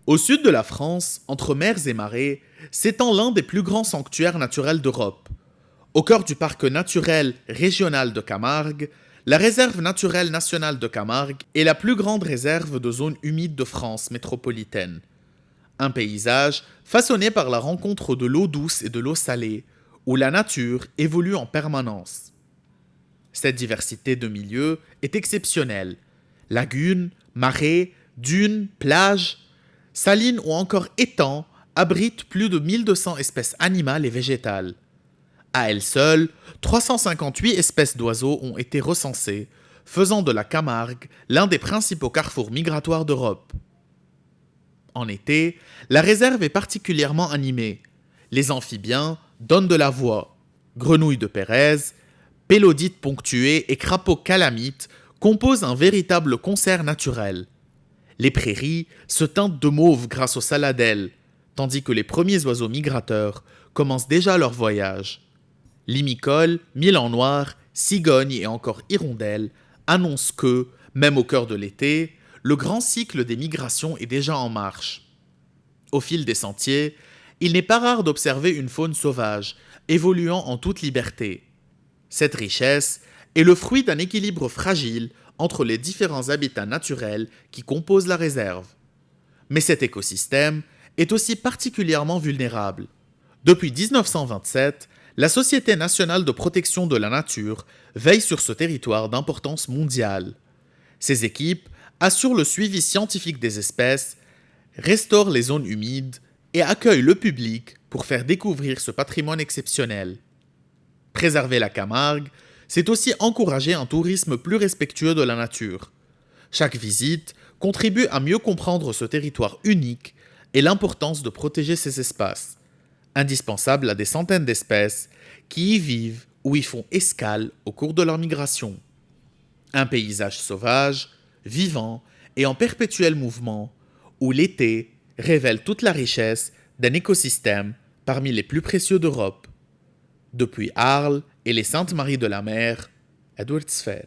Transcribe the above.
Au sud de la France, entre mers et marais, s'étend l'un des plus grands sanctuaires naturels d'Europe. Au cœur du parc naturel régional de Camargue, la réserve naturelle nationale de Camargue est la plus grande réserve de zones humides de France métropolitaine. Un paysage façonné par la rencontre de l'eau douce et de l'eau salée, où la nature évolue en permanence. Cette diversité de milieux est exceptionnelle. Lagunes, marais, dunes, plages, salines ou encore étangs abritent plus de 1200 espèces animales et végétales. À elles seules, 358 espèces d'oiseaux ont été recensées, faisant de la Camargue l'un des principaux carrefours migratoires d'Europe. En été, la réserve est particulièrement animée. Les amphibiens donnent de la voix. Grenouilles de Pérez, pélodites ponctuées et crapauds calamites composent un véritable concert naturel. Les prairies se teintent de mauve grâce aux saladelles, tandis que les premiers oiseaux migrateurs commencent déjà leur voyage. Limicoles, milan noir, cigognes et encore hirondelles annoncent que, même au cœur de l'été, le grand cycle des migrations est déjà en marche. Au fil des sentiers, il n'est pas rare d'observer une faune sauvage, évoluant en toute liberté. Cette richesse est le fruit d'un équilibre fragile entre les différents habitats naturels qui composent la réserve. Mais cet écosystème est aussi particulièrement vulnérable. Depuis 1927, la Société nationale de protection de la nature veille sur ce territoire d'importance mondiale. Ces équipes assurent le suivi scientifique des espèces, restaurent les zones humides et accueillent le public pour faire découvrir ce patrimoine exceptionnel. Préserver la Camargue, c'est aussi encourager un tourisme plus respectueux de la nature. Chaque visite contribue à mieux comprendre ce territoire unique et l'importance de protéger ces espaces, indispensables à des centaines d'espèces qui y vivent ou y font escale au cours de leur migration. Un paysage sauvage, vivant et en perpétuel mouvement, où l'été révèle toute la richesse d'un écosystème parmi les plus précieux d'Europe. Depuis Arles et les Saintes Maries de la Mer, Edward Sfer.